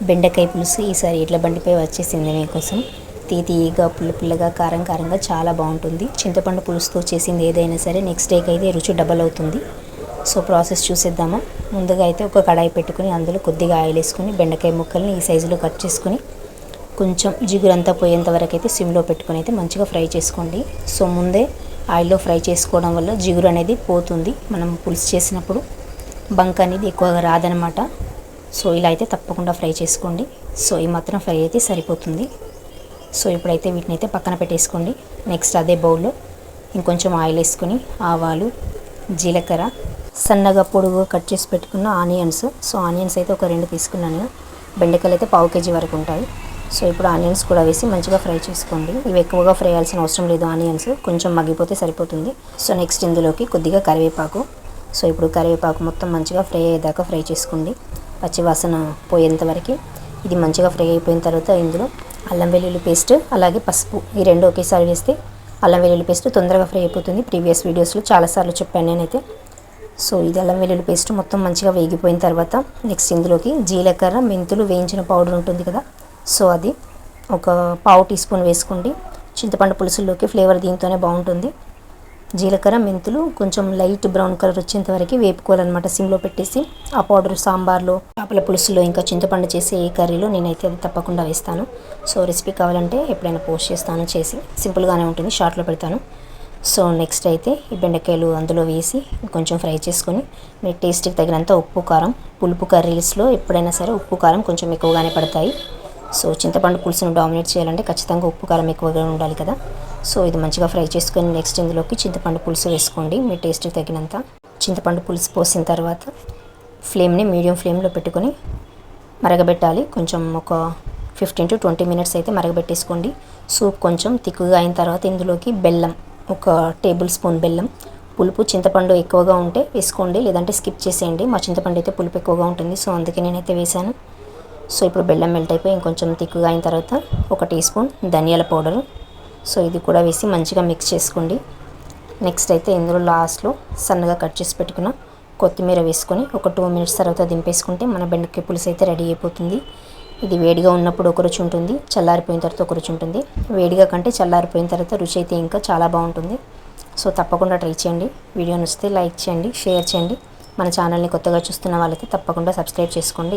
బెండకాయ పులుసు ఈసారి ఎడ్ల బండిపై వచ్చేసింది మీకోసం. తీయగా పుల్లగా కారంగా చాలా బాగుంటుంది. చింతపండు పులుసుతో చేసింది ఏదైనా సరే నెక్స్ట్ డేకి అయితే రుచి డబల్ అవుతుంది. సో ప్రాసెస్ చూసేద్దామా. ముందుగా అయితే ఒక కడాయి పెట్టుకుని అందులో కొద్దిగా ఆయిల్ వేసుకుని బెండకాయ ముక్కల్ని ఈ సైజులో కట్ చేసుకుని కొంచెం జిగురంతా పోయేంత వరకు అయితే సిమ్లో పెట్టుకుని అయితే మంచిగా ఫ్రై చేసుకోండి. సో ముందే ఆయిల్లో ఫ్రై చేసుకోవడం వల్ల జిగురు అనేది పోతుంది. మనం పులుసు చేసినప్పుడు బంక్ అనేది ఎక్కువగా రాదనమాట. సో ఇలా అయితే తప్పకుండా ఫ్రై చేసుకోండి. సో ఈ మాత్రం ఫ్రై అయితే సరిపోతుంది. సో ఇప్పుడైతే వీటిని అయితే పక్కన పెట్టేసుకోండి. నెక్స్ట్ అదే బౌల్లో ఇంకొంచెం ఆయిల్ వేసుకొని ఆవాలు, జీలకర్ర, సన్నగా పొడుగు కట్ చేసి పెట్టుకున్న ఆనియన్స్. సో ఆనియన్స్ అయితే ఒక 2 తీసుకున్నాను. బెండకాయలు అయితే 1/2 kg వరకు ఉంటాయి. సో ఇప్పుడు ఆనియన్స్ కూడా వేసి మంచిగా ఫ్రై చేసుకోండి. ఇవి ఎక్కువగా ఫ్రై అవ్వాల్సిన అవసరం లేదు. ఆనియన్స్ కొంచెం మగ్గిపోతే సరిపోతుంది. సో నెక్స్ట్ ఇందులోకి కొద్దిగా కరివేపాకు. సో ఇప్పుడు కరివేపాకు మొత్తం మంచిగా ఫ్రై అయ్యేదాకా ఫ్రై చేసుకోండి. పచ్చి వాసన పోయేంత వరకు. ఇది మంచిగా ఫ్రై అయిపోయిన తర్వాత ఇందులో అల్లం వెల్లుల్లి పేస్ట్ అలాగే పసుపు ఈ 2 ఒకేసారి వేస్తే అల్లం వెల్లుల్లి పేస్ట్ తొందరగా ఫ్రై అయిపోతుంది. ప్రీవియస్ వీడియోస్లో చాలాసార్లు చెప్పాను నేనైతే. సో ఇది అల్లం వెల్లుల్లి పేస్ట్ మొత్తం మంచిగా వేగిపోయిన తర్వాత నెక్స్ట్ ఇందులోకి జీలకర్ర, మెంతులు వేయించిన పౌడర్ ఉంటుంది కదా, సో అది ఒక 1/2 టీ స్పూన్ వేసుకోండి. చింతపండు పులుసుల్లోకి ఫ్లేవర్ దీంతోనే బాగుంటుంది. జీలకర్ర, మెంతులు కొంచెం లైట్ బ్రౌన్ కలర్ వచ్చేంత వరకు వేపుకోవాలన్నమాట సిమ్లో పెట్టేసి. ఆ పౌడర్ సాంబార్లో, చేపల పులుసులో, ఇంకా చింతపండు చేసే ఏ కర్రీలో నేనైతే అది తప్పకుండా వేస్తాను. సో రెసిపీ కావాలంటే ఎప్పుడైనా పోస్ట్ చేస్తాను చేసి. సింపుల్గానే ఉంటుంది, షార్ట్లో పెడతాను. సో నెక్స్ట్ అయితే ఈ బెండకాయలు అందులో వేసి కొంచెం ఫ్రై చేసుకొని మీ టేస్ట్కి తగినంత ఉప్పు, కారం, పులుపు కర్రీస్లో ఎప్పుడైనా సరే ఉప్పు కారం కొంచెం ఎక్కువగానే పడతాయి. సో చింతపండు పులుసును డామినేట్ చేయాలంటే ఖచ్చితంగా ఉప్పు కారం ఎక్కువగా ఉండాలి కదా. సో ఇది మంచిగా ఫ్రై చేసుకొని నెక్స్ట్ ఇందులోకి చింతపండు పులుసు వేసుకోండి మీ టేస్ట్కి తగినంత. చింతపండు పులుసు పోసిన తర్వాత ఫ్లేమ్ని మీడియం ఫ్లేమ్లో పెట్టుకొని మరగబెట్టాలి. కొంచెం ఒక 15 to 20 minutes అయితే మరగబెట్టేసుకోండి. సూప్ కొంచెం తిక్కుగా అయిన తర్వాత ఇందులోకి బెల్లం, ఒక 1 టేబుల్ స్పూన్ బెల్లం. పులుపు చింతపండు ఎక్కువగా ఉంటే వేసుకోండి, లేదంటే స్కిప్ చేసేయండి. మా చింతపండు అయితే పులుపు ఎక్కువగా ఉంటుంది, సో అందుకే నేనైతే వేశాను. సో ఇప్పుడు బెల్లం మెల్ట్ అయిపోయి ఇంకొంచెం తిక్కుగా అయిన తర్వాత 1 టీ స్పూన్ ధనియాల పౌడరు. సో ఇది కూడా వేసి మంచిగా మిక్స్ చేసుకోండి. నెక్స్ట్ అయితే ఇందులో లాస్ట్లో సన్నగా కట్ చేసి పెట్టుకున్న కొత్తిమీర వేసుకొని ఒక 2 minutes తర్వాత దింపేసుకుంటే మన బెండకాయ పులుసు అయితే రెడీ అయిపోతుంది. ఇది వేడిగా ఉన్నప్పుడు ఒక రుచి ఉంటుంది, చల్లారిపోయిన తర్వాత ఒక రుచి ఉంటుంది. వేడిగా కంటే చల్లారిపోయిన తర్వాత రుచి అయితే ఇంకా చాలా బాగుంటుంది. సో తప్పకుండా ట్రై చేయండి. వీడియో నచ్చితే లైక్ చేయండి, షేర్ చేయండి. మన ఛానల్ని కొత్తగా చూస్తున్న వాళ్ళైతే తప్పకుండా సబ్స్క్రైబ్ చేసుకోండి.